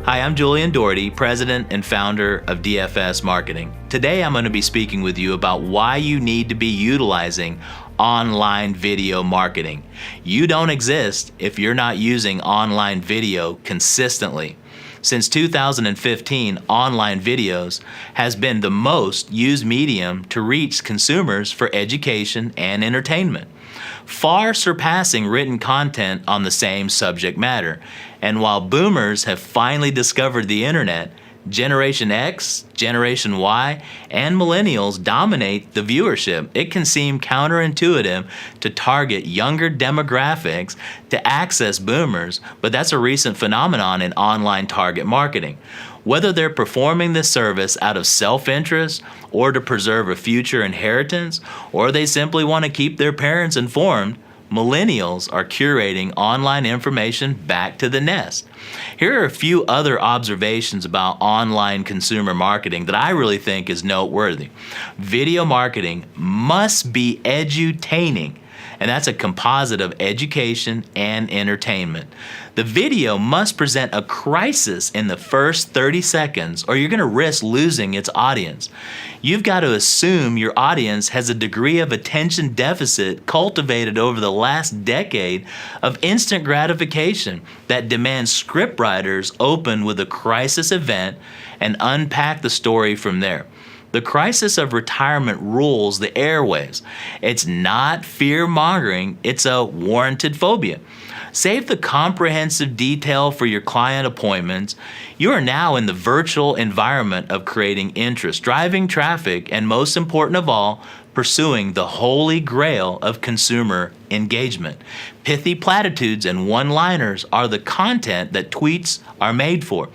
Hi, I'm Julian Dougharty, President and founder of DFS Marketing. Today I'm going to be speaking with you about why you need to be utilizing online video marketing. You don't exist if you're not using online video consistently. Since 2015, online videos has been the most used medium to reach consumers for education and entertainment, far surpassing written content on the same subject matter. And while boomers have finally discovered the internet, Generation X, Generation Y, and millennials dominate the viewership. It can seem counterintuitive to target younger demographics to access boomers, but that's a recent phenomenon in online target marketing. Whether they're performing this service out of self-interest or to preserve a future inheritance, or they simply want to keep their parents informed, millennials are curating online information back to the nest. Here are a few other observations about online consumer marketing that I really think is noteworthy. Video marketing must be edutaining, and that's a composite of education and entertainment. The video must present a crisis in the first 30 seconds, or you're going to risk losing its audience. You've got to assume your audience has a degree of attention deficit cultivated over the last decade of instant gratification that demands scriptwriters open with a crisis event and unpack the story from there. The crisis of retirement rules the airwaves. It's not fear-mongering, it's a warranted phobia. Save the comprehensive detail for your client appointments. You are now in the virtual environment of creating interest, driving traffic, and most important of all, pursuing the holy grail of consumer engagement. Pithy platitudes and one-liners are the content that tweets are made for.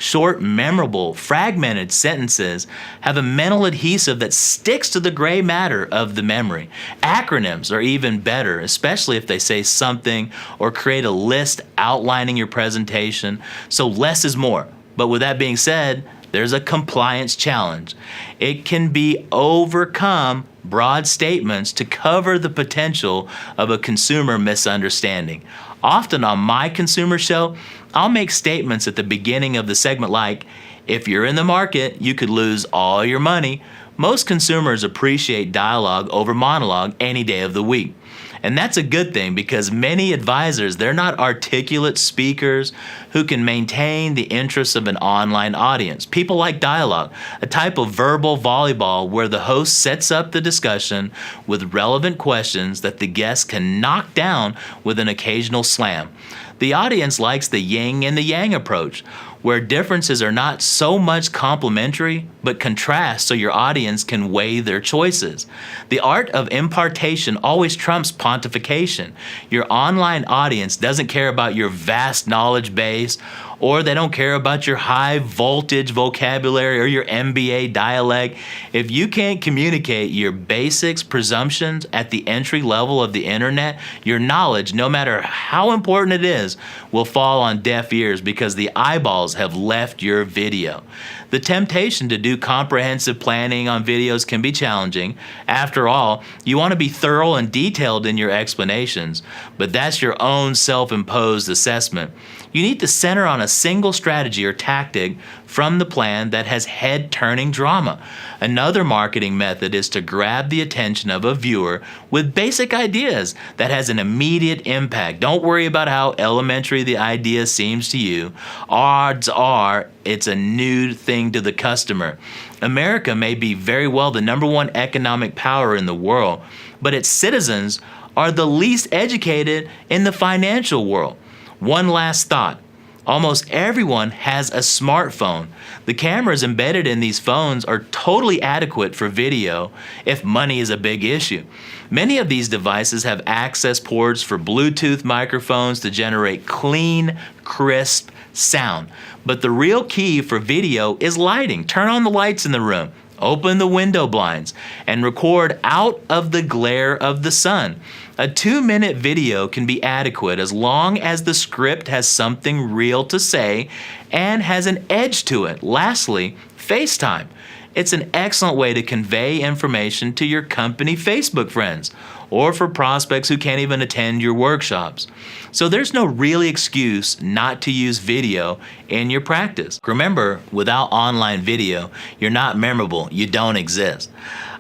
Short, memorable, fragmented sentences have a mental adhesive that sticks to the gray matter of the memory. Acronyms are even better, especially if they say something or create a list outlining your presentation. So less is more. But with that being said, there's a compliance challenge. It can be overcome broad statements to cover the potential of a consumer misunderstanding. Often on my consumer show, I'll make statements at the beginning of the segment like, if you're in the market, you could lose all your money. Most consumers appreciate dialogue over monologue any day of the week. And that's a good thing because many advisors, they're not articulate speakers who can maintain the interests of an online audience. People like dialogue, a type of verbal volleyball where the host sets up the discussion with relevant questions that the guest can knock down with an occasional slam. The audience likes the yin and the yang approach, where differences are not so much complementary, but contrast so your audience can weigh their choices. The art of impartation always trumps pontification. Your online audience doesn't care about your vast knowledge base, or they don't care about your high voltage vocabulary or your MBA dialect. If you can't communicate your basics, presumptions at the entry level of the internet, your knowledge, no matter how important it is, will fall on deaf ears because the eyeballs have left your video. The temptation to do comprehensive planning on videos can be challenging. After all, you want to be thorough and detailed in your explanations, but that's your own self-imposed assessment. You need to center on a single strategy or tactic from the plan that has head-turning drama. Another marketing method is to grab the attention of a viewer with basic ideas that has an immediate impact. Don't worry about how elementary the idea seems to you. Odds are it's a new thing to the customer. America may be very well the number one economic power in the world, but its citizens are the least educated in the financial world. One last thought. Almost everyone has a smartphone. The cameras embedded in these phones are totally adequate for video if money is a big issue. Many of these devices have access ports for Bluetooth microphones to generate clean, crisp sound. But the real key for video is lighting. Turn on the lights in the room. Open the window blinds and record out of the glare of the sun. A 2-minute video can be adequate as long as the script has something real to say and has an edge to it. Lastly, FaceTime. It's an excellent way to convey information to your company Facebook friends. or for prospects who can't even attend your workshops. So there's no really excuse not to use video in your practice. Remember, without online video, you're not memorable. You don't exist.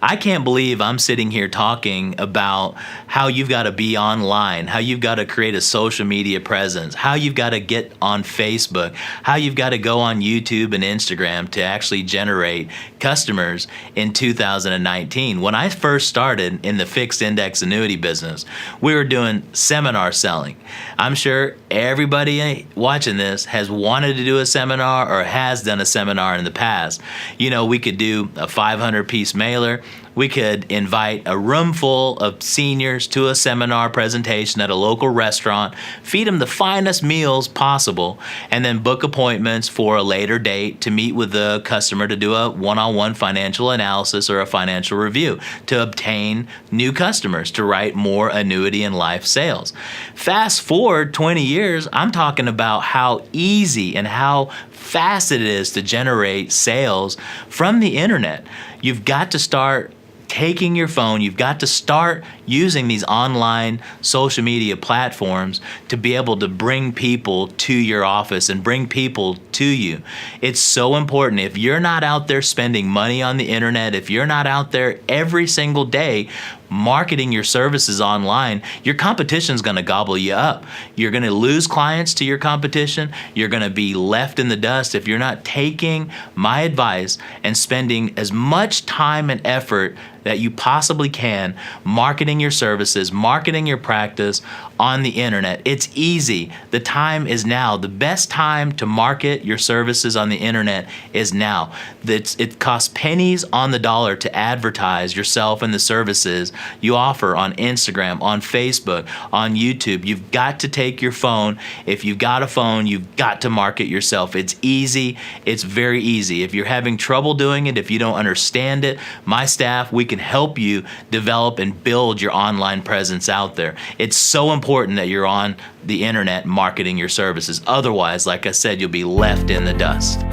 I can't believe I'm sitting here talking about how you've got to be online, how you've got to create a social media presence, how you've got to get on Facebook, how you've got to go on YouTube and Instagram to actually generate customers in 2019. When I first started in the fixed index annuity business, we were doing seminar selling. I'm sure everybody watching this has wanted to do a seminar or has done a seminar in the past. You know, we could do a 500-piece mailer. We could invite a room full of seniors to a seminar presentation at a local restaurant, feed them the finest meals possible, and then book appointments for a later date to meet with the customer to do a one-on-one financial analysis or a financial review to obtain new customers to write more annuity and life sales. Fast forward 20 years, I'm talking about how easy and how fast it is to generate sales from the internet. You've got to start taking your phone, you've got to start using these online social media platforms to be able to bring people to your office and bring people to you. It's so important. If you're not out there spending money on the internet, if you're not out there every single day marketing your services online, your competition's going to gobble you up. You're going to lose clients to your competition. You're going to be left in the dust if you're not taking my advice and spending as much time and effort that you possibly can marketing your services, marketing your practice on the internet. It's easy. The time is now. The best time to market your services on the internet is now. It costs pennies on the dollar to advertise yourself and the services you offer on Instagram, on Facebook, on YouTube. You've got to take your phone. If you've got a phone, you've got to market yourself. It's easy. It's very easy. If you're having trouble doing it, if you don't understand it, my staff, we can help you develop and build your online presence out there. It's so important that you're on the internet marketing your services. Otherwise, like I said, you'll be left in the dust.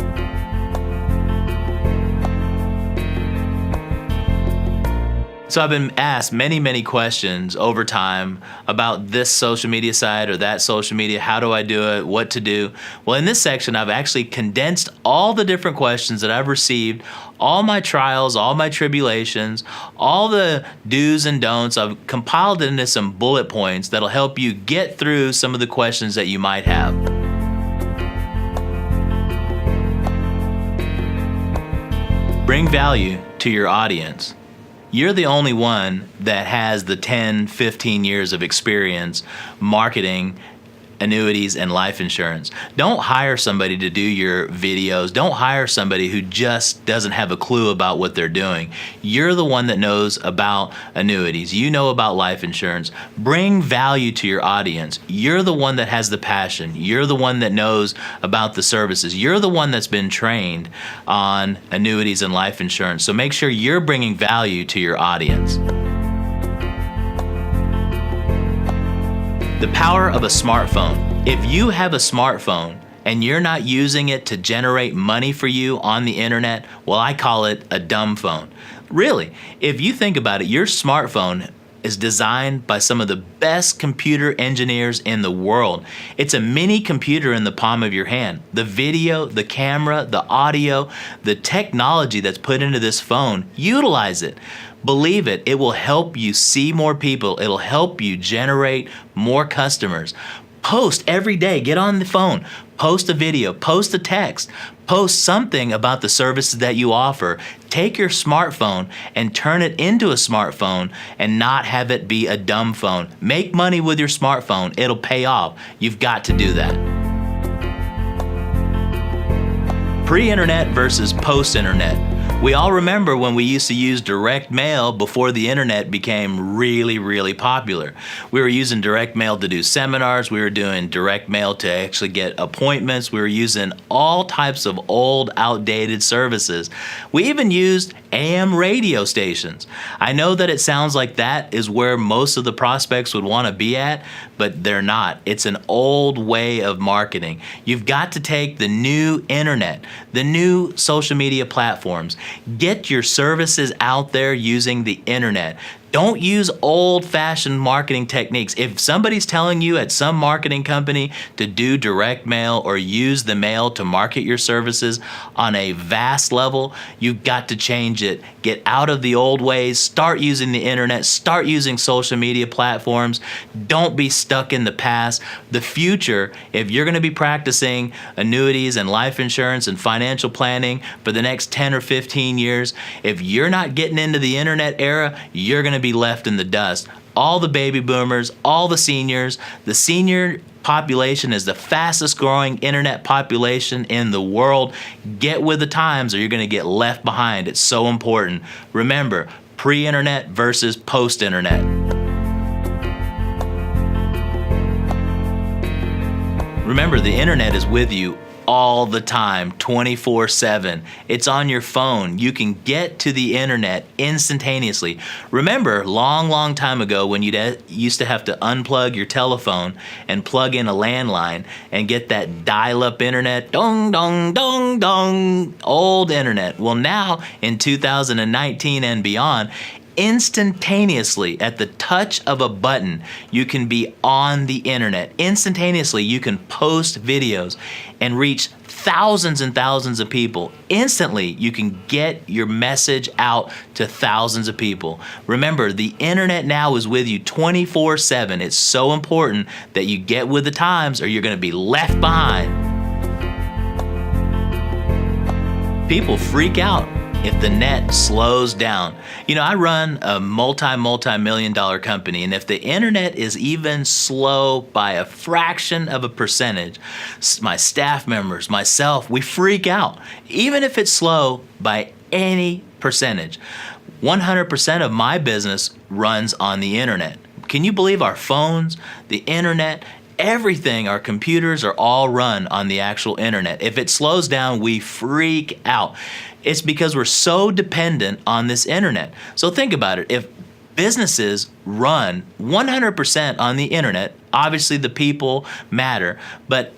So I've been asked many questions over time about this social media site or that social media. How do I do it? What to do? Well, in this section, I've actually condensed all the different questions that I've received, all my trials, all my tribulations, all the do's and don'ts. I've compiled it into some bullet points that'll help you get through some of the questions that you might have. Bring value to your audience. You're the only one that has the 10, 15 years of experience marketing annuities and life insurance. Don't hire somebody to do your videos. Don't hire somebody who just doesn't have a clue about what they're doing. You're the one that knows about annuities. You know about life insurance. Bring value to your audience. You're the one that has the passion. You're the one that knows about the services. You're the one that's been trained on annuities and life insurance. So make sure you're bringing value to your audience. The power of a smartphone. If you have a smartphone and you're not using it to generate money for you on the internet, well, I call it a dumb phone. Really, if you think about it, your smartphone is designed by some of the best computer engineers in the world. It's a mini computer in the palm of your hand. The video, the camera, the audio, the technology that's put into this phone, utilize it. Believe it, it will help you see more people. It'll help you generate more customers. Post every day. Get on the phone. Post a video. Post a text. Post something about the services that you offer. Take your smartphone and turn it into a smartphone and not have it be a dumb phone. Make money with your smartphone. It'll pay off. You've got to do that. Pre-internet versus post-internet. We all remember when we used to use direct mail before the internet became really popular. We were using direct mail to do seminars. We were doing direct mail to actually get appointments. We were using all types of old, outdated services. We even used AM radio stations. I know that it sounds like that is where most of the prospects would want to be at, but they're not. It's an old way of marketing. You've got to take the new internet, the new social media platforms. Get your services out there using the internet. Don't use old-fashioned marketing techniques. If somebody's telling you at some marketing company to do direct mail or use the mail to market your services on a vast level, you've got to change it. Get out of the old ways. Start using the internet. Start using social media platforms. Don't be stuck in the past. The future, if you're going to be practicing annuities and life insurance and financial planning for the next 10 or 15 years, if you're not getting into the internet era, you're going to be left in the dust. All the baby boomers, all the senior population is the fastest growing internet population in the world. Get with the times or you're going to get left behind. It's so important. Remember, pre-internet versus post-internet. Remember, the internet is with you all the time, 24/7. It's on your phone. You can get to the internet instantaneously. Remember, long time ago when you used to have to unplug your telephone and plug in a landline and get that dial-up internet, dong, dong, dong, dong, old internet. Well, now in 2019 and beyond, instantaneously, at the touch of a button, you can be on the internet. Instantaneously, you can post videos and reach thousands and thousands of people. Instantly, you can get your message out to thousands of people. Remember, the internet now is with you 24/7. It's so important that you get with the times or you're going to be left behind. People freak out if the net slows down. You know, I run a multi-million dollar company, and if the internet is even slow by a fraction of a percentage, my staff members, myself, we freak out. Even if it's slow by any percentage. 100% of my business runs on the internet. Can you believe our phones, the internet, everything, our computers are all run on the actual internet. If it slows down, we freak out. It's because we're so dependent on this internet. So think about it. If businesses run 100% on the internet, obviously the people matter, but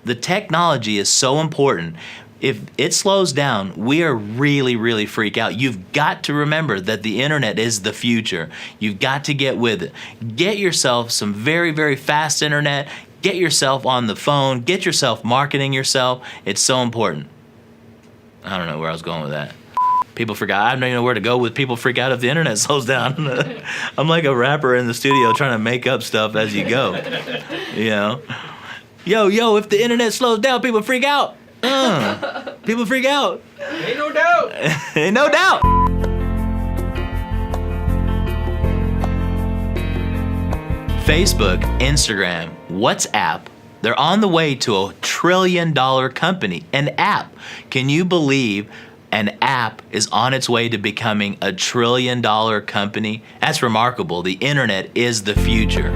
the technology is so important. If it slows down, we are really freak out. You've got to remember that the internet is the future. You've got to get with it. Get yourself some very fast internet. Get yourself on the phone. Get yourself marketing yourself. It's so important. I don't know where I was going with that. People freak out. I don't even know where to go with people freak out if the internet slows down. I'm like a rapper in the studio trying to make up stuff as you go. You know? Yo, if the internet slows down, people freak out. People freak out. Ain't no doubt. Ain't no doubt. Facebook, Instagram, WhatsApp, they're on the way to a $1 trillion company. An app. Can you believe an app is on its way to becoming a $1 trillion company? That's remarkable. The internet is the future.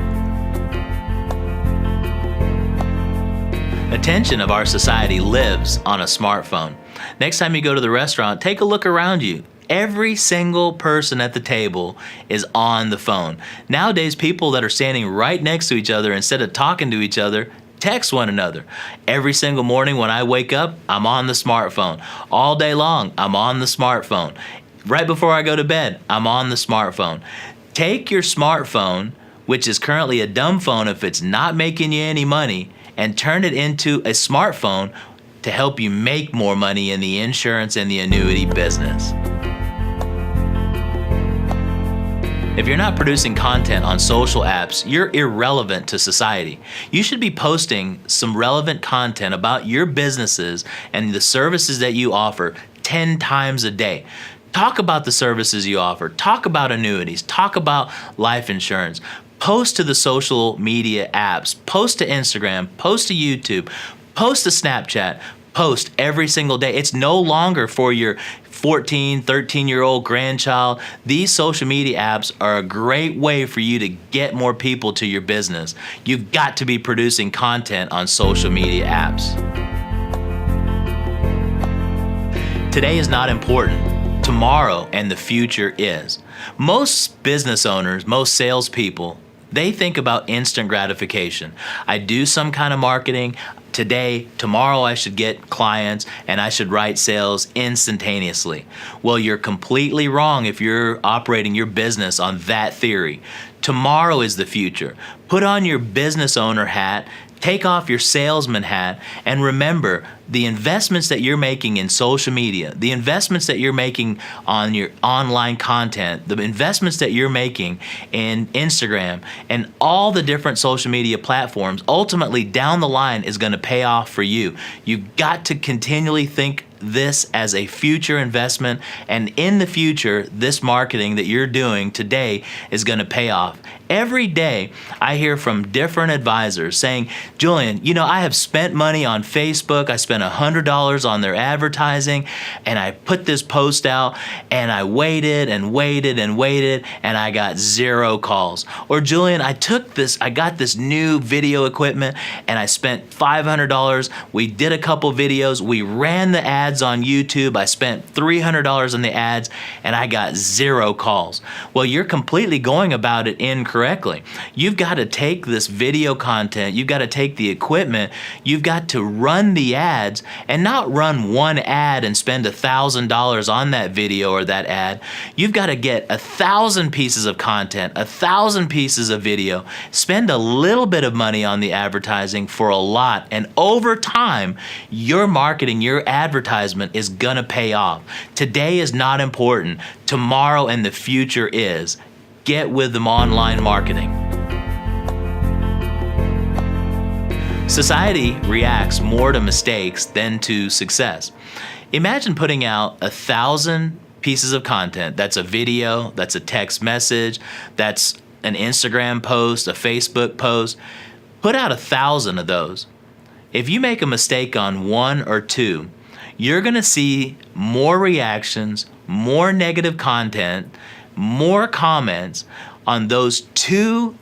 Attention of our society lives on a smartphone. Next time you go to the restaurant, take a look around you. Every single person at the table is on the phone. Nowadays, people that are standing right next to each other, instead of talking to each other, text one another. Every single morning when I wake up, I'm on the smartphone. All day long, I'm on the smartphone. Right before I go to bed, I'm on the smartphone. Take your smartphone, which is currently a dumb phone if it's not making you any money, and turn it into a smartphone to help you make more money in the insurance and the annuity business. If you're not producing content on social apps, you're irrelevant to society. You should be posting some relevant content about your businesses and the services that you offer 10 times a day. Talk about the services you offer. Talk about annuities. Talk about life insurance. Post to the social media apps. Post to Instagram. Post to YouTube. Post to Snapchat. Post every single day. It's no longer for your 14, 13-year-old grandchild. These social media apps are a great way for you to get more people to your business. You've got to be producing content on social media apps. Today is not important. Tomorrow and the future is. Most business owners, most salespeople, they think about instant gratification. I do some kind of marketing. tomorrow I should get clients and I should write sales instantaneously. Well, you're completely wrong if you're operating your business on that theory. Tomorrow is the future. Put on your business owner hat, take off your salesman hat, and remember the investments that you're making in social media, the investments that you're making on your online content, the investments that you're making in Instagram and all the different social media platforms, ultimately down the line is going to pay off for you. You've got to continually think this as a future investment, and in the future, this marketing that you're doing today is going to pay off. Every day, I hear from different advisors saying, Julian, I have spent money on Facebook. I spent $100 on their advertising, and I put this post out, and I waited and waited and waited, and I got 0 calls. Or Julian, I got this new video equipment, and I spent $500. We did a couple videos. We ran the ads on YouTube. I spent $300 on the ads, and I got 0 calls. Well, you're completely going about it incorrectly. You've got to take this video content, you've got to take the equipment, you've got to run the ads, and not run one ad and spend $1,000 on that video or that ad. You've got to get 1,000 pieces of content, 1,000 pieces of video, spend a little bit of money on the advertising for a lot, and over time, your marketing, your advertisement is gonna pay off. Today is not important. Tomorrow and the future is. Get with them online marketing. Society reacts more to mistakes than to success. Imagine putting out 1,000 pieces of content. That's a video, that's a text message, that's an Instagram post, a Facebook post. Put out 1,000 of those. If you make a mistake on 1 or 2, you're going to see more reactions, more negative content, more comments on those 2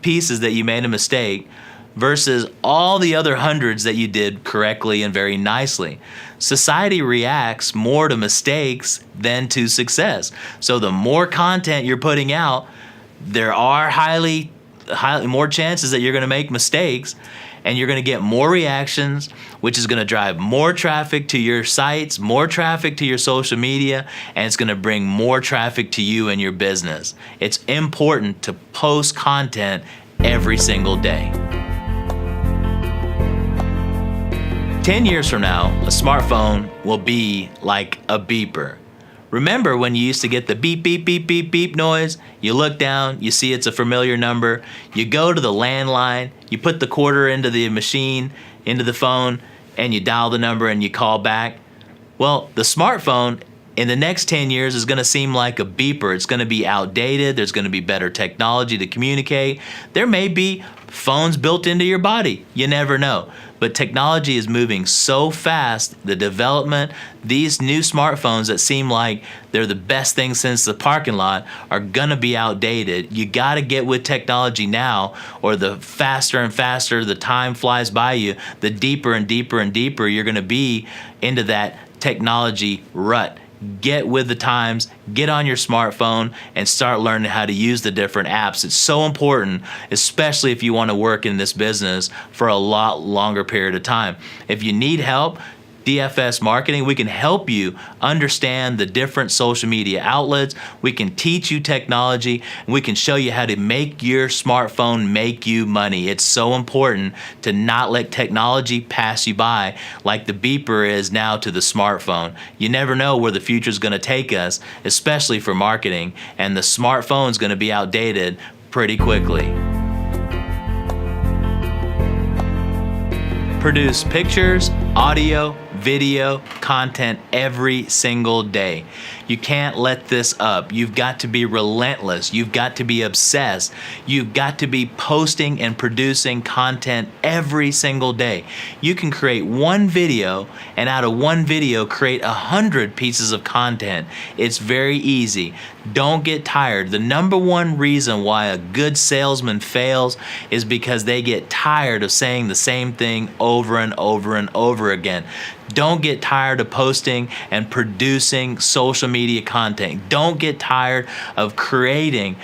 pieces that you made a mistake versus all the other hundreds that you did correctly and very nicely. Society reacts more to mistakes than to success. So the more content you're putting out, there are highly more chances that you're going to make mistakes, and you're going to get more reactions, which is going to drive more traffic to your sites, more traffic to your social media, and it's going to bring more traffic to you and your business. It's important to post content every single day. 10 years from now, a smartphone will be like a beeper. Remember when you used to get the beep, beep, beep, beep, beep noise? You look down, you see it's a familiar number. You go to the landline, you put the quarter into the machine, into the phone, and you dial the number and you call back. Well, the smartphone in the next 10 years is going to seem like a beeper. It's going to be outdated. There's going to be better technology to communicate. There may be phones built into your body. You never know. But technology is moving so fast, the development, these new smartphones that seem like they're the best thing since the parking lot are gonna be outdated. You gotta get with technology now, or the faster and faster the time flies by you, the deeper and deeper and deeper you're gonna be into that technology rut. Get with the times, get on your smartphone, and start learning how to use the different apps. It's so important, especially if you want to work in this business for a lot longer period of time. If you need help, DFS Marketing, we can help you understand the different social media outlets. We can teach you technology, and we can show you how to make your smartphone make you money. It's so important to not let technology pass you by like the beeper is now to the smartphone. You never know where the future is going to take us, especially for marketing, and the smartphone is going to be outdated pretty quickly. Produce pictures, audio, video, content every single day. You can't let this up. You've got to be relentless. You've got to be obsessed. You've got to be posting and producing content every single day. You can create one video, and out of one video, create 100 pieces of content. It's very easy. Don't get tired. The number one reason why a good salesman fails is because they get tired of saying the same thing over and over and over again. Don't get tired of posting and producing social media content. Don't get tired of creating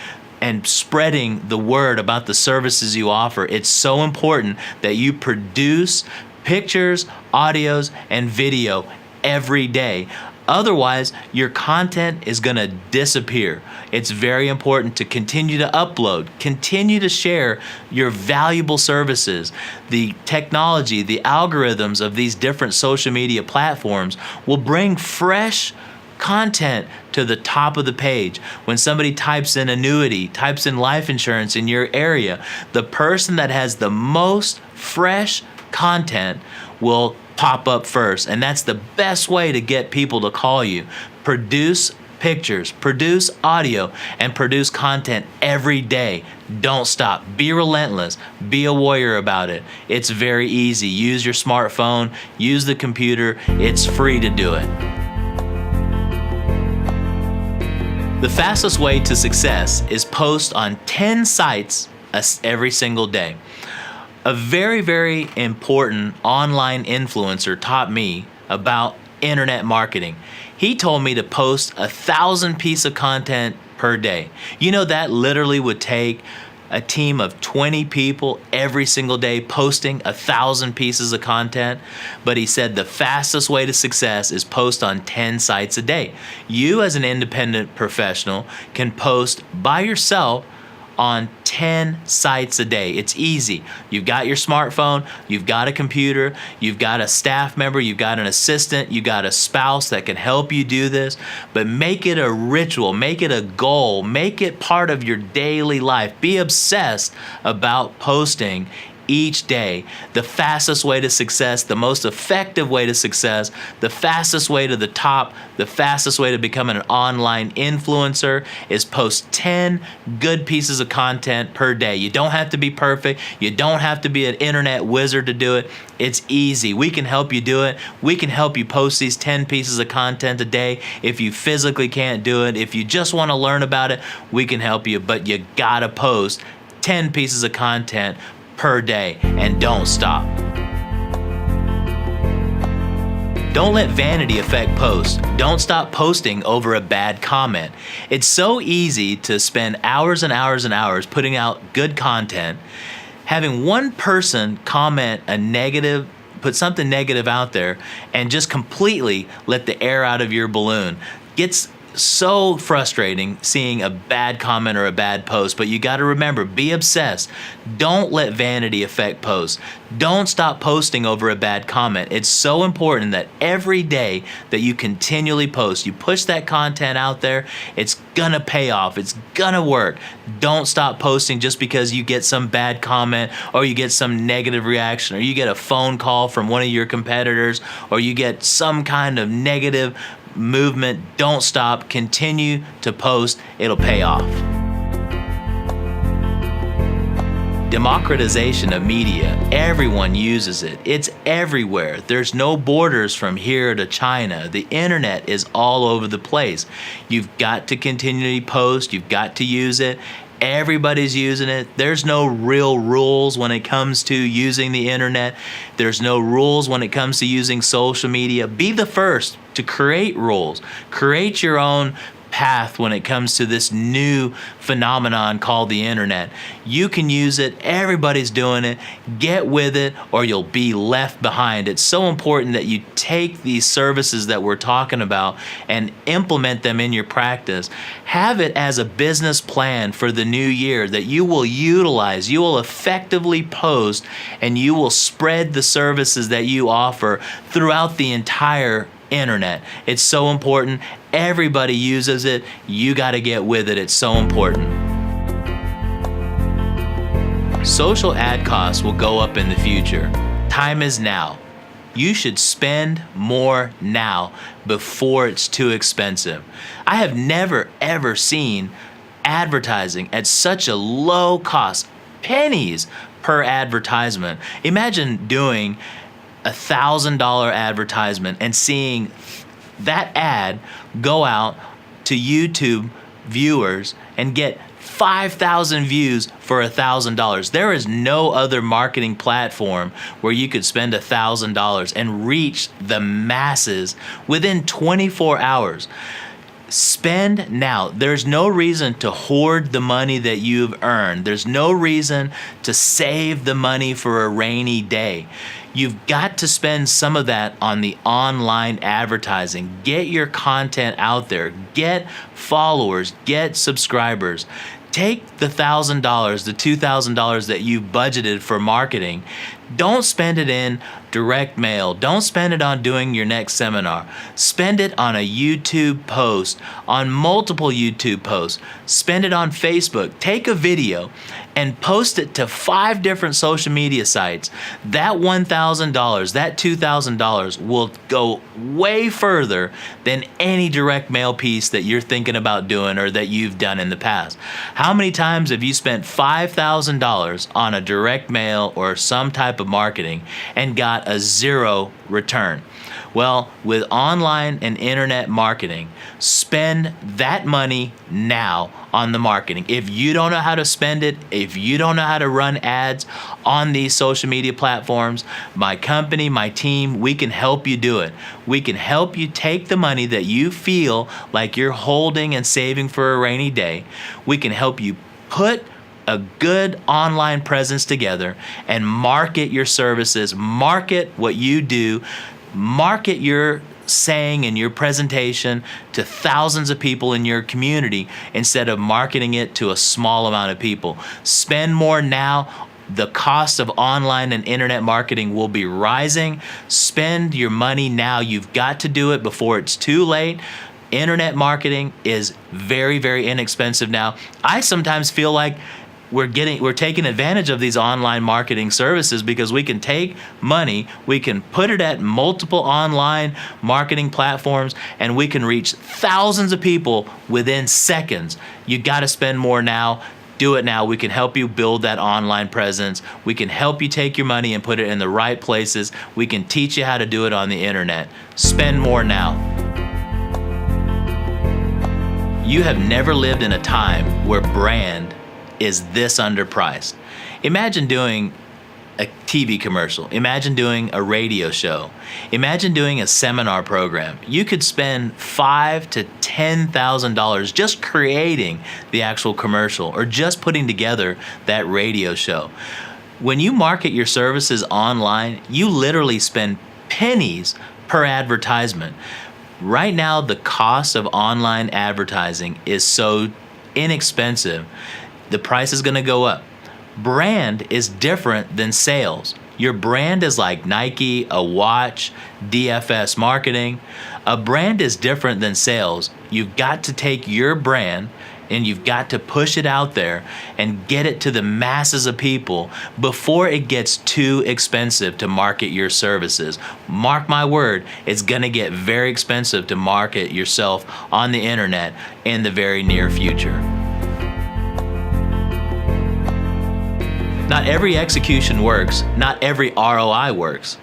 and spreading the word about the services you offer. It's so important that you produce pictures, audios, and video every day. Otherwise, your content is going to disappear. It's very important to continue to upload, continue to share your valuable services. The technology, the algorithms of these different social media platforms will bring fresh content to the top of the page. When somebody types in annuity, types in life insurance in your area, the person that has the most fresh content will pop up first. And that's the best way to get people to call you. Produce pictures, produce audio, and produce content every day. Don't stop. Be relentless. Be a warrior about it. It's very easy. Use your smartphone, use the computer. It's free to do it. The fastest way to success is post on 10 sites every single day. A very, very important online influencer taught me about internet marketing. He told me to post 1,000 pieces of content per day. You know, that literally would take a team of 20 people every single day posting 1,000 pieces of content. But he said the fastest way to success is post on 10 sites a day. You as an independent professional can post by yourself on 10 sites a day. It's easy. You've got your smartphone, you've got a computer, you've got a staff member, you've got an assistant, you've got a spouse that can help you do this, but make it a ritual, make it a goal, make it part of your daily life. Be obsessed about posting each day. The fastest way to success, the most effective way to success, the fastest way to the top, the fastest way to become an online influencer is post 10 good pieces of content per day. You don't have to be perfect. You don't have to be an internet wizard to do it. It's easy. We can help you do it. We can help you post these 10 pieces of content a day. If you physically can't do it, if you just want to learn about it, we can help you, but you gotta post 10 pieces of content per day, and don't stop. Don't let vanity affect posts. Don't stop posting over a bad comment. It's so easy to spend hours and hours and hours putting out good content. Having one person comment a negative, put something negative out there, and just completely let the air out of your balloon gets so frustrating seeing a bad comment or a bad post. But you got to remember, be obsessed. Don't let vanity affect posts. Don't stop posting over a bad comment. It's so important that every day that you continually post, you push that content out there, it's gonna pay off. It's gonna work. Don't stop posting just because you get some bad comment or you get some negative reaction or you get a phone call from one of your competitors or you get some kind of negative movement. Don't stop. Continue to post. It'll pay off. Democratization of media. Everyone uses it. It's everywhere. There's no borders from here to China. The internet is all over the place. You've got to continually post. You've got to use it. Everybody's using it. There's no real rules when it comes to using the internet. There's no rules when it comes to using social media. Be the first to create rules. Create your own path when it comes to this new phenomenon called the internet. You can use it. Everybody's doing it. Get with it or you'll be left behind. It's so important that you take these services that we're talking about and implement them in your practice. Have it as a business plan for the new year that you will utilize. You will effectively post and you will spread the services that you offer throughout the entire internet. It's so important. Everybody uses it. You got to get with it. It's so important. Social ad costs will go up in the future. Time is now. You should spend more now before it's too expensive. I have never ever seen advertising at such a low cost, pennies per advertisement. Imagine doing $1,000 advertisement and seeing that ad go out to YouTube viewers and get 5,000 views for $1,000. There is no other marketing platform where you could spend $1,000 and reach the masses within 24 hours. Spend now. There's no reason to hoard the money that you've earned. There's no reason to save the money for a rainy day. You've got to spend some of that on the online advertising. Get your content out there. Get followers. Get subscribers. Take the $1,000, the $2,000 that you budgeted for marketing. Don't spend it in direct mail. Don't spend it on doing your next seminar. Spend it on a YouTube post, on multiple YouTube posts. Spend it on Facebook. Take a video and post it to 5 different social media sites. That $1,000, that $2,000 will go way further than any direct mail piece that you're thinking about doing or that you've done in the past. How many times have you spent $5,000 on a direct mail or some type of marketing and got a 0 return? Well, with online and internet marketing, spend that money now on the marketing. If you don't know how to spend it, if you don't know how to run ads on these social media platforms, my company, my team, we can help you do it. We can help you take the money that you feel like you're holding and saving for a rainy day. We can help you put a good online presence together and market your services, market what you do, market your saying and your presentation to thousands of people in your community instead of marketing it to a small amount of people. Spend more now. The cost of online and internet marketing will be rising. Spend your money now. You've got to do it before it's too late. Internet marketing is very, very inexpensive now. I sometimes feel like we're taking advantage of these online marketing services because we can take money, we can put it at multiple online marketing platforms, and we can reach thousands of people within seconds. You got to spend more now. Do it now. We can help you build that online presence. We can help you take your money and put it in the right places. We can teach you how to do it on the internet. Spend more now. You have never lived in a time where brand is this underpriced. Imagine doing a TV commercial. Imagine doing a radio show. Imagine doing a seminar program. You could spend $5,000 to $10,000 just creating the actual commercial or just putting together that radio show. When you market your services online, you literally spend pennies per advertisement. Right now, the cost of online advertising is so inexpensive. The price is going to go up. Brand is different than sales. Your brand is like Nike, a watch, DFS Marketing. A brand is different than sales. You've got to take your brand and you've got to push it out there and get it to the masses of people before it gets too expensive to market your services. Mark my word, it's going to get very expensive to market yourself on the internet in the very near future. Not every execution works. Not every ROI works.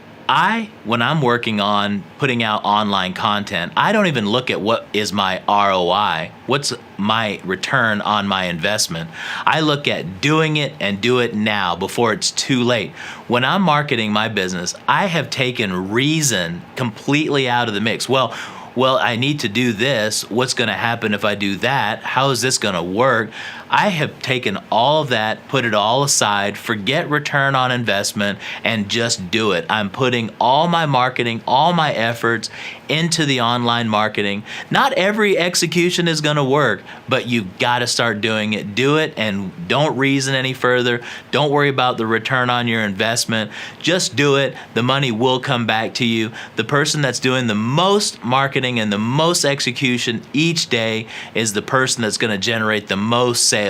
When I'm working on putting out online content, I don't even look at what is my ROI, what's my return on my investment. I look at doing it and do it now before it's too late. When I'm marketing my business, I have taken reason completely out of the mix. Well, I need to do this. What's going to happen if I do that? How is this going to work? I have taken all of that, put it all aside, forget return on investment, and just do it. I'm putting all my marketing, all my efforts into the online marketing. Not every execution is going to work, but you got to start doing it. Do it and don't reason any further. Don't worry about the return on your investment. Just do it. The money will come back to you. The person that's doing the most marketing and the most execution each day is the person that's going to generate the most sales.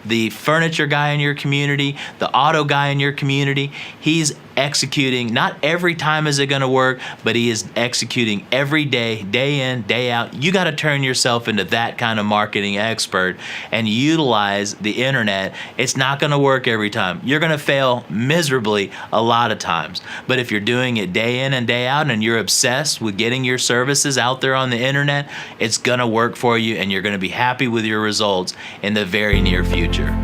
The furniture guy in your community, the auto guy in your community, he's executing. Not every time is it going to work, but he is executing every day, day in, day out. You got to turn yourself into that kind of marketing expert and utilize the internet. It's not going to work every time. You're going to fail miserably a lot of times. But if you're doing it day in and day out and you're obsessed with getting your services out there on the internet, it's going to work for you and you're going to be happy with your results in the very near future.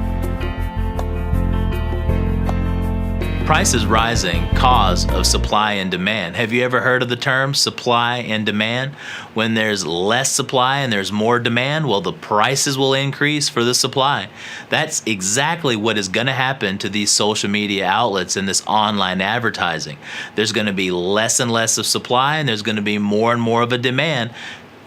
Prices rising, cause of supply and demand. Have you ever heard of the term supply and demand? When there's less supply and there's more demand, well, the prices will increase for the supply. That's exactly what is going to happen to these social media outlets and this online advertising. There's going to be less and less of supply, and there's going to be more and more of a demand.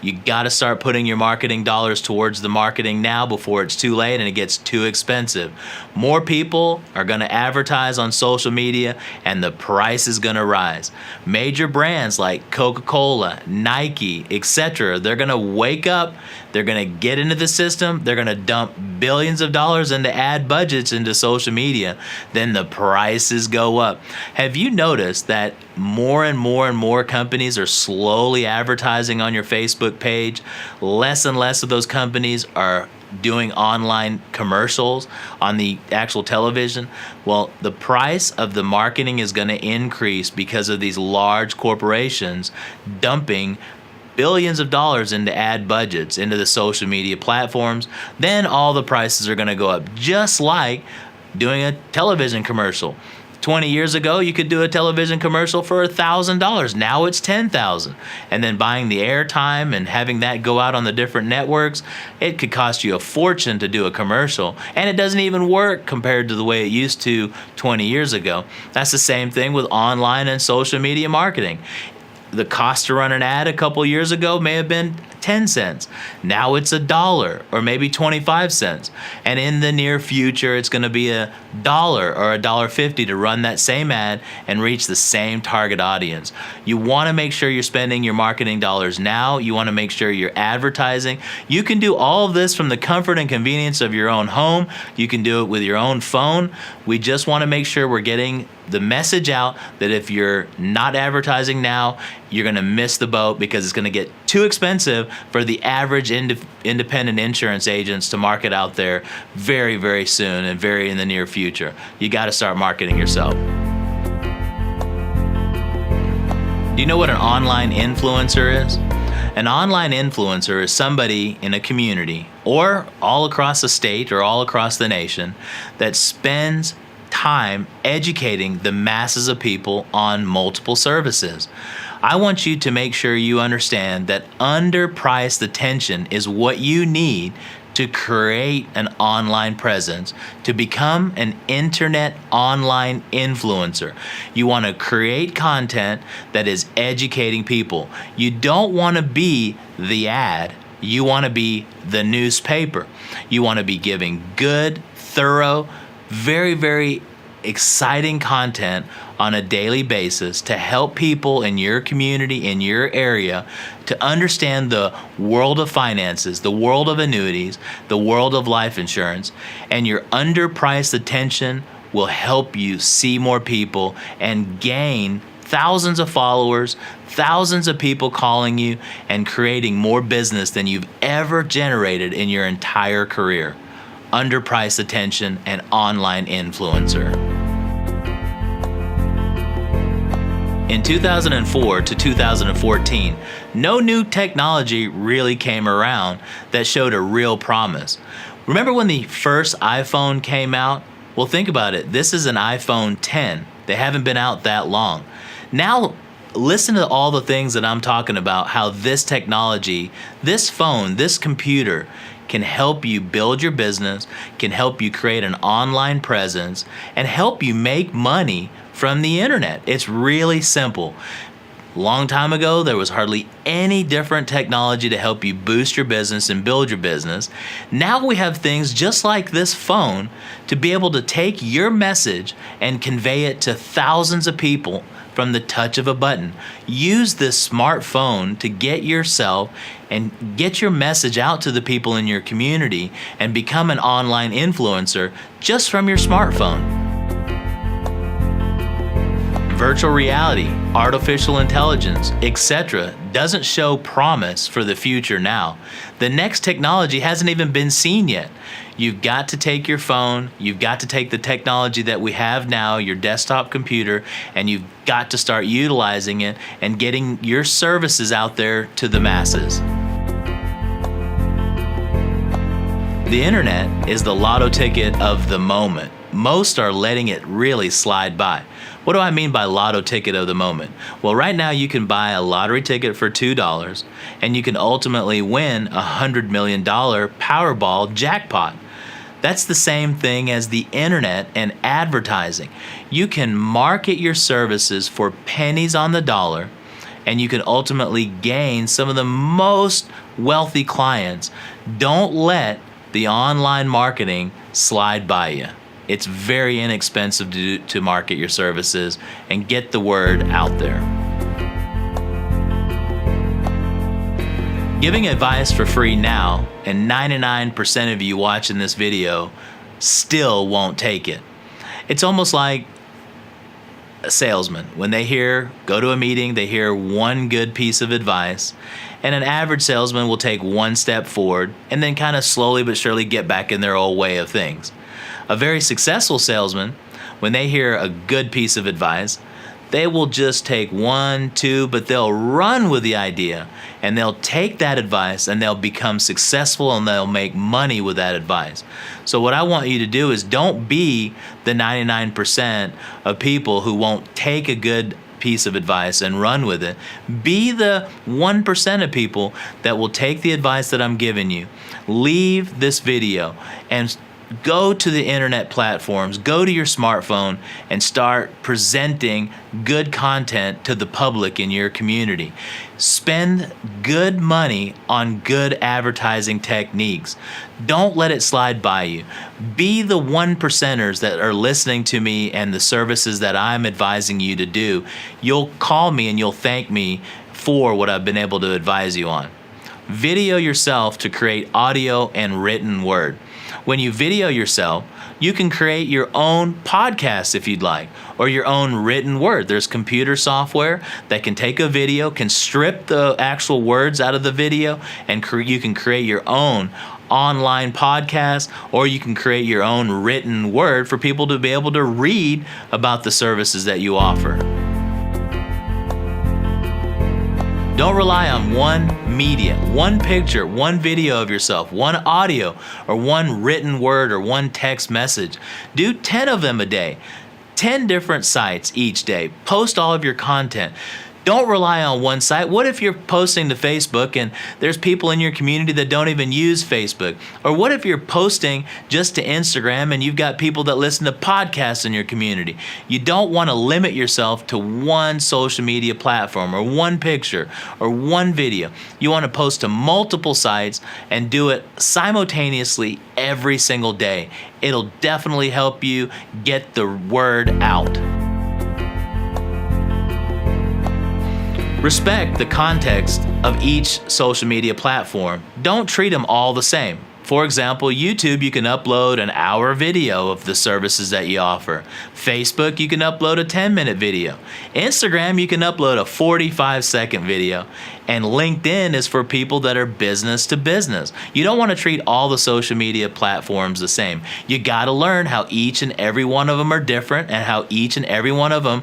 You got to start putting your marketing dollars towards the marketing now before it's too late and it gets too expensive. More people are going to advertise on social media and the price is going to rise. Major brands like Coca-Cola, Nike, etc., they're going to wake up, they're going to get into the system, they're going to dump billions of dollars into ad budgets into social media. Then the prices go up. Have you noticed that more and more companies are slowly advertising on your Facebook page? Less and less of those companies are doing online commercials on the actual television. Well, the price of the marketing is going to increase because of these large corporations dumping billions of dollars into ad budgets into the social media platforms. Then all the prices are going to go up, just like doing a television commercial. 20 years ago, you could do a television commercial for $1,000. Now it's $10,000. And then buying the airtime and having that go out on the different networks, it could cost you a fortune to do a commercial. And it doesn't even work compared to the way it used to 20 years ago. That's the same thing with online and social media marketing. The cost to run an ad a couple years ago may have been 10 cents. Now it's $1 or maybe 25 cents. And in the near future, it's going to be $1 or $1.50 to run that same ad and reach the same target audience. You want to make sure you're spending your marketing dollars now. You want to make sure you're advertising. You can do all of this from the comfort and convenience of your own home. You can do it with your own phone. We just want to make sure we're getting the message out that if you're not advertising now, you're going to miss the boat because it's going to get too expensive for the average independent insurance agents to market out there very, very soon and very in the near future. You got to start marketing yourself. Do you know what an online influencer is? An online influencer is somebody in a community or all across the state or all across the nation that spends time educating the masses of people on multiple services. I want you to make sure you understand that underpriced attention is what you need to create an online presence, to become an internet online influencer. You want to create content that is educating people. You don't want to be the ad. You want to be the newspaper. You want to be giving good, thorough, very, very exciting content on a daily basis to help people in your community, in your area, to understand the world of finances, the world of annuities, the world of life insurance. And your underpriced attention will help you see more people and gain thousands of followers, thousands of people calling you, and creating more business than you've ever generated in your entire career. Underpriced attention and online influencer. In 2004 to 2014, no new technology really came around that showed a real promise. Remember when the first iPhone came out? Well, think about it. This is an iPhone 10. They haven't been out that long. Now, listen to all the things that I'm talking about, how this technology, this phone, this computer can help you build your business, can help you create an online presence, and help you make money from the internet. It's really simple. Long time ago, there was hardly any different technology to help you boost your business and build your business. Now we have things just like this phone to be able to take your message and convey it to thousands of people from the touch of a button. Use this smartphone to get yourself and get your message out to the people in your community and become an online influencer just from your smartphone. Virtual reality, artificial intelligence, etc. doesn't show promise for the future now. The next technology hasn't even been seen yet. You've got to take your phone, you've got to take the technology that we have now, your desktop computer, and you've got to start utilizing it and getting your services out there to the masses. The internet is the lotto ticket of the moment. most are letting it really slide by. What do I mean by lotto ticket of the moment? Well, right now you can buy a lottery ticket for $2 and you can ultimately win a $100 million Powerball jackpot. That's the same thing as the internet and advertising. You can market your services for pennies on the dollar, and you can ultimately gain some of the most wealthy clients. Don't let the online marketing slide by you. It's very inexpensive to market your services and get the word out there. Giving advice for free now, and 99% of you watching this video still won't take it. It's almost like a salesman. When they go to a meeting, they hear one good piece of advice, and an average salesman will take one step forward and then kind of slowly but surely get back in their old way of things. A very successful salesman, when they hear a good piece of advice, they will just take one, two, but they'll run with the idea, and they'll take that advice and they'll become successful and they'll make money with that advice. So what I want you to do is don't be the 99% of people who won't take a good piece of advice and run with it. Be the 1% of people that will take the advice that I'm giving you. Leave this video and go to the internet platforms, go to your smartphone, and start presenting good content to the public in your community. Spend good money on good advertising techniques. Don't let it slide by you. Be the 1%ers that are listening to me and the services that I'm advising you to do. You'll call me and you'll thank me for what I've been able to advise you on. Video yourself to create audio and written word. When you video yourself, you can create your own podcast if you'd like, or your own written word. There's computer software that can take a video, can strip the actual words out of the video, and you can create your own online podcast, or you can create your own written word for people to be able to read about the services that you offer. Don't rely on one media, one picture, one video of yourself, one audio, or one written word, or one text message. Do 10 of them a day, 10 different sites each day. Post all of your content. Don't rely on one site. What if you're posting to Facebook and there's people in your community that don't even use Facebook? Or what if you're posting just to Instagram and you've got people that listen to podcasts in your community? You don't want to limit yourself to one social media platform or one picture or one video. You want to post to multiple sites and do it simultaneously every single day. It'll definitely help you get the word out. Respect the context of each social media platform. Don't treat them all the same. For example, YouTube, you can upload an hour video of the services that you offer. Facebook, you can upload a 10-minute video. Instagram, you can upload a 45-second video. And LinkedIn is for people that are business to business. You don't want to treat all the social media platforms the same. You got to learn how each and every one of them are different and how each and every one of them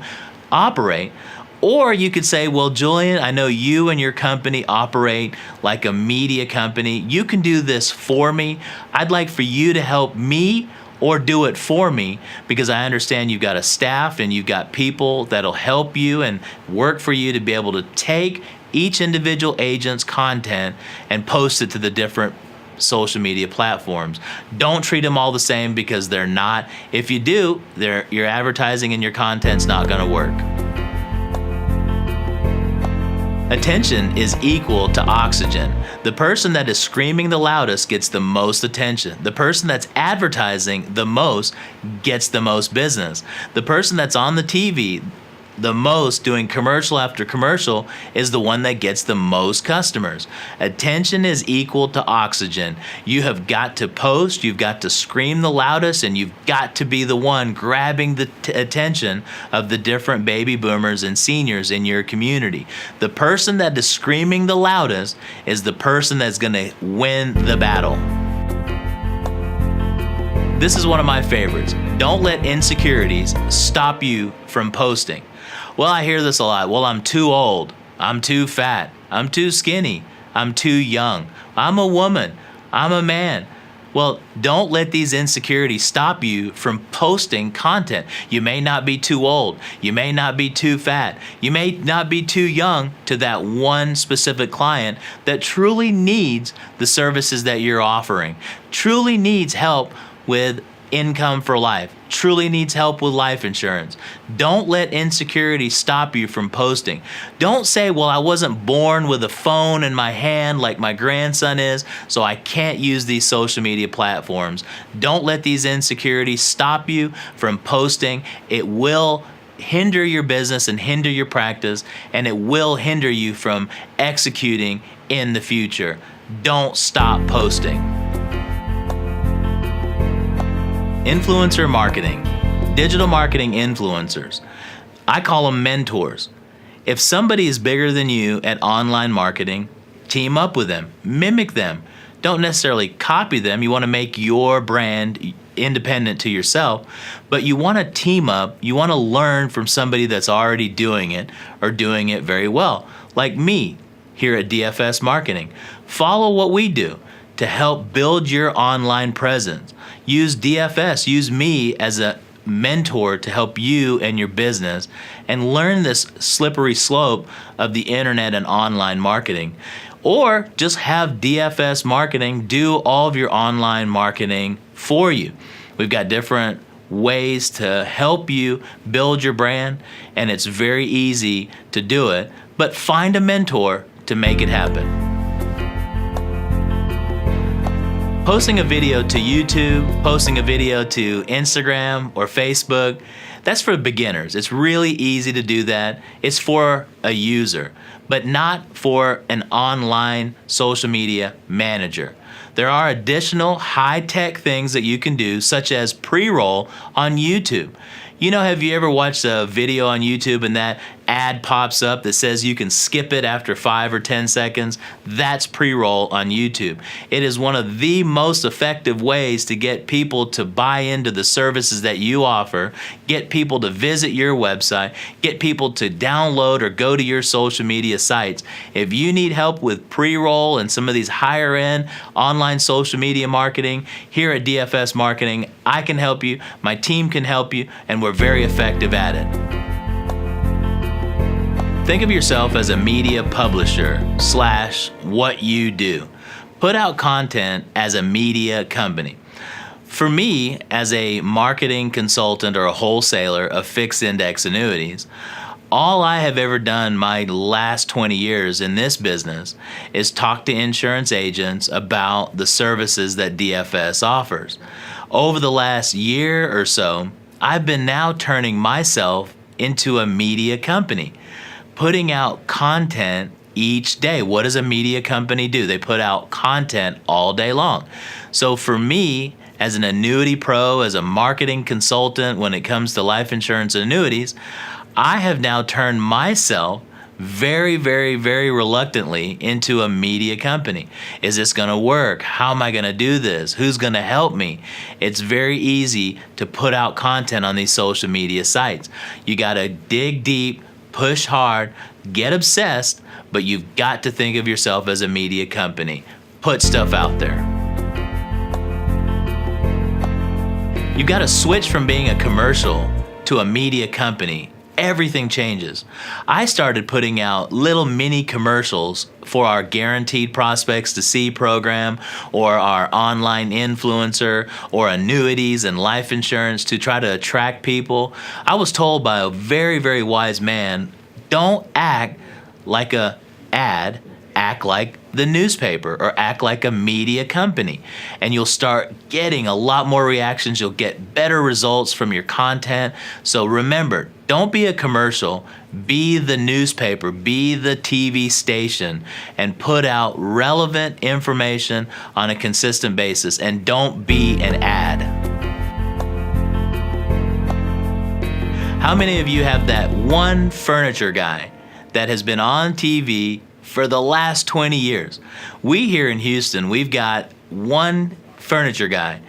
operate. Or you could say, well, Julian, I know you and your company operate like a media company. You can do this for me. I'd like for you to help me or do it for me, because I understand you've got a staff and you've got people that'll help you and work for you to be able to take each individual agent's content and post it to the different social media platforms. Don't treat them all the same, because they're not. If you do, your advertising and your content's not going to work. Attention is equal to oxygen. The person that is screaming the loudest gets the most attention. The person that's advertising the most gets the most business. The person that's on the TV the most, doing commercial after commercial, is the one that gets the most customers. Attention is equal to oxygen. You have got to post, you've got to scream the loudest, and you've got to be the one grabbing the attention of the different baby boomers and seniors in your community. The person that is screaming the loudest is the person that's going to win the battle. This is one of my favorites. Don't let insecurities stop you from posting. Well, I hear this a lot. Well, I'm too old. I'm too fat. I'm too skinny. I'm too young. I'm a woman. I'm a man. Well, don't let these insecurities stop you from posting content. You may not be too old. You may not be too fat. You may not be too young to that one specific client that truly needs the services that you're offering, truly needs help with income for life, truly needs help with life insurance. Don't let insecurity stop you from posting. Don't say, well, I wasn't born with a phone in my hand like my grandson is, so I can't use these social media platforms. Don't let these insecurities stop you from posting. It will hinder your business and hinder your practice, and it will hinder you from executing in the future. Don't stop posting. Influencer marketing, digital marketing influencers. I call them mentors. If somebody is bigger than you at online marketing, team up with them, mimic them. Don't necessarily copy them. You want to make your brand independent to yourself, but you want to team up. You want to learn from somebody that's already doing it or doing it very well. Like me here at DFS Marketing. Follow what we do to help build your online presence. Use DFS, use me as a mentor to help you and your business and learn this slippery slope of the internet and online marketing. Or just have DFS Marketing do all of your online marketing for you. We've got different ways to help you build your brand, and it's very easy to do it, but find a mentor to make it happen. Posting a video to YouTube, posting a video to Instagram or Facebook, that's for beginners. It's really easy to do that. It's for a user, but not for an online social media manager. There are additional high-tech things that you can do, such as pre-roll on YouTube. You know, have you ever watched a video on YouTube and that ad pops up that says you can skip it after 5 or 10 seconds? That's pre-roll on YouTube. It is one of the most effective ways to get people to buy into the services that you offer, get people to visit your website, get people to download or go to your social media sites. If you need help with pre-roll and some of these higher end online social media marketing, here at DFS Marketing, I can help you, my team can help you, and we're very effective at it. Think of yourself as a media publisher / what you do. Put out content as a media company. For me, as a marketing consultant or a wholesaler of fixed index annuities, all I have ever done my last 20 years in this business is talk to insurance agents about the services that DFS offers. Over the last year or so, I've been now turning myself into a media company, putting out content each day. What does a media company do? They put out content all day long. So for me, as an annuity pro, as a marketing consultant when it comes to life insurance annuities, I have now turned myself very, very, very reluctantly into a media company. Is this going to work? How am I going to do this? Who's going to help me? It's very easy to put out content on these social media sites. You got to dig deep, push hard, get obsessed, but you've got to think of yourself as a media company. Put stuff out there. You've got to switch from being a commercial to a media company. Everything changes. I started putting out little mini commercials for our Guaranteed Prospects to See program or our online influencer or annuities and life insurance to try to attract people. I was told by a very, very wise man, don't act like a ad, act like the newspaper or act like a media company, and you'll start getting a lot more reactions. You'll get better results from your content. So remember, don't be a commercial, be the newspaper, be the TV station, and put out relevant information on a consistent basis, and don't be an ad. How many of you have that one furniture guy that has been on TV for the last 20 years? We here in Houston, we've got one furniture guy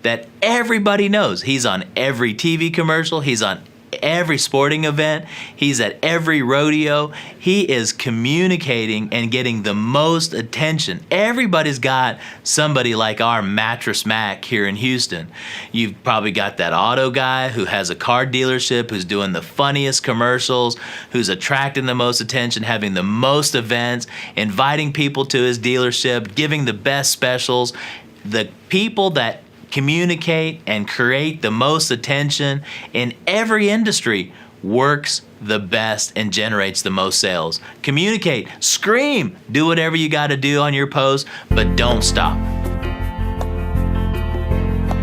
that everybody knows. He's on every TV commercial. He's on at every sporting event. He's at every rodeo. He is communicating and getting the most attention. Everybody's got somebody like our Mattress Mac here in Houston. You've probably got that auto guy who has a car dealership, who's doing the funniest commercials, who's attracting the most attention, having the most events, inviting people to his dealership, giving the best specials. The people that communicate and create the most attention in every industry works the best and generates the most sales. Communicate, scream, do whatever you got to do on your post, but don't stop.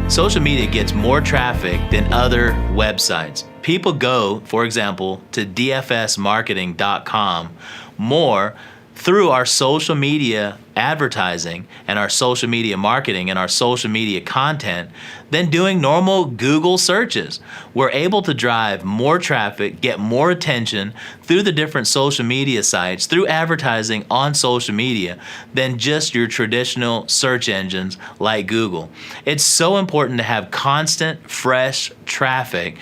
Social media gets more traffic than other websites. People go, for example, to dfsmarketing.com more through our social media advertising and our social media marketing and our social media content than doing normal Google searches. We're able to drive more traffic, get more attention through the different social media sites, through advertising on social media, than just your traditional search engines like Google. It's so important to have constant, fresh traffic.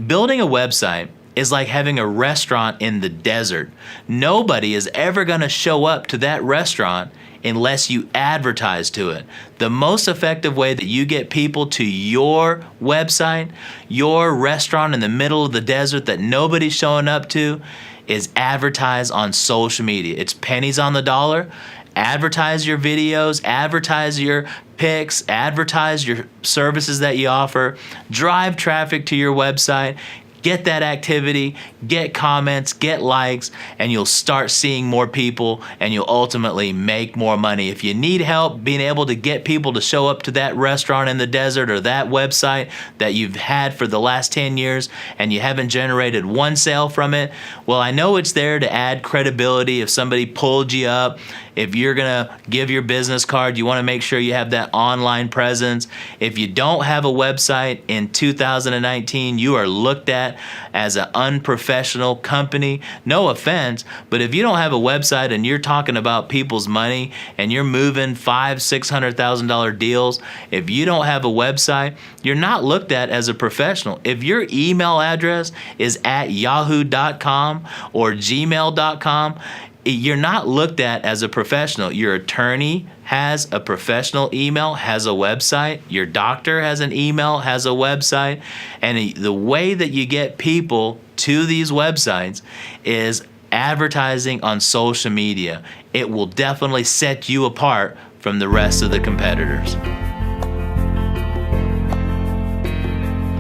Building a website is like having a restaurant in the desert. Nobody is ever going to show up to that restaurant unless you advertise to it. The most effective way that you get people to your website, your restaurant in the middle of the desert that nobody's showing up to, is advertise on social media. It's pennies on the dollar. Advertise your videos, advertise your pics, advertise your services that you offer, drive traffic to your website. Get that activity, get comments, get likes, and you'll start seeing more people, and you'll ultimately make more money. If you need help being able to get people to show up to that restaurant in the desert or that website that you've had for the last 10 years and you haven't generated one sale from it, well, I know it's there to add credibility. If somebody pulled you up, if you're going to give your business card, you want to make sure you have that online presence. If you don't have a website in 2019, you are looked at as an unprofessional company. No offense, but if you don't have a website and you're talking about people's money and you're moving $500,000-$600,000 deals, if you don't have a website, you're not looked at as a professional. If your email address is at yahoo.com or gmail.com, you're not looked at as a professional. Your attorney has a professional email, has a website. Your doctor has an email, has a website. And the way that you get people to these websites is advertising on social media. It will definitely set you apart from the rest of the competitors.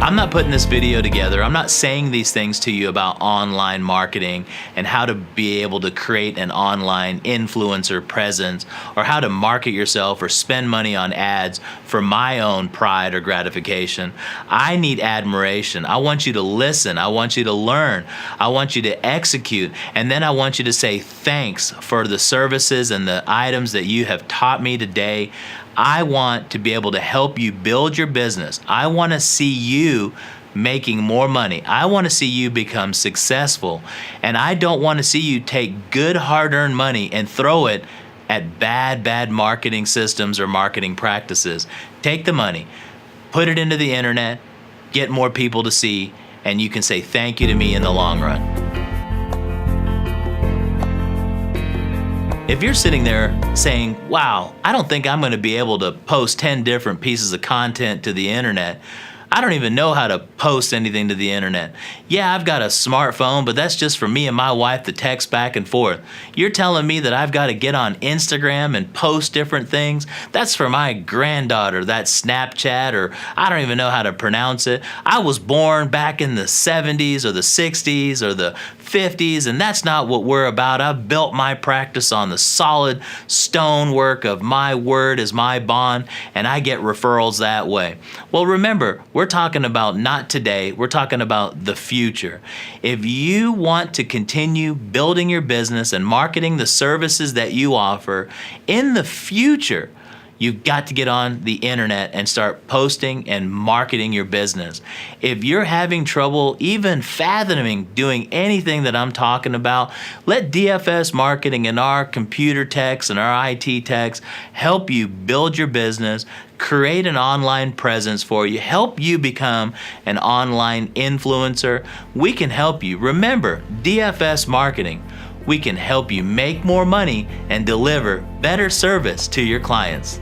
I'm not putting this video together. I'm not saying these things to you about online marketing and how to be able to create an online influencer presence or how to market yourself or spend money on ads for my own pride or gratification. I need admiration. I want you to listen. I want you to learn. I want you to execute. And then I want you to say thanks for the services and the items that you have taught me today. I want to be able to help you build your business. I want to see you making more money. I want to see you become successful. And I don't want to see you take good hard-earned money and throw it at bad marketing systems or marketing practices. Take the money, put it into the internet, get more people to see, and you can say thank you to me in the long run. If you're sitting there saying, wow, I don't think I'm going to be able to post 10 different pieces of content to the internet. I don't even know how to post anything to the internet. Yeah, I've got a smartphone, but that's just for me and my wife to text back and forth. You're telling me that I've got to get on Instagram and post different things? That's for my granddaughter, that Snapchat, or I don't even know how to pronounce it. I was born back in the 70s or the 60s or the 50s, and that's not what we're about. I've built my practice on the solid stonework of my word as my bond, and I get referrals that way. Well, remember, we're talking about not today, we're talking about the future. If you want to continue building your business and marketing the services that you offer in the future, you've got to get on the internet and start posting and marketing your business. If you're having trouble even fathoming doing anything that I'm talking about, let DFS Marketing and our computer techs and our IT techs help you build your business, create an online presence for you, help you become an online influencer. We can help you. Remember, DFS Marketing. We can help you make more money and deliver better service to your clients.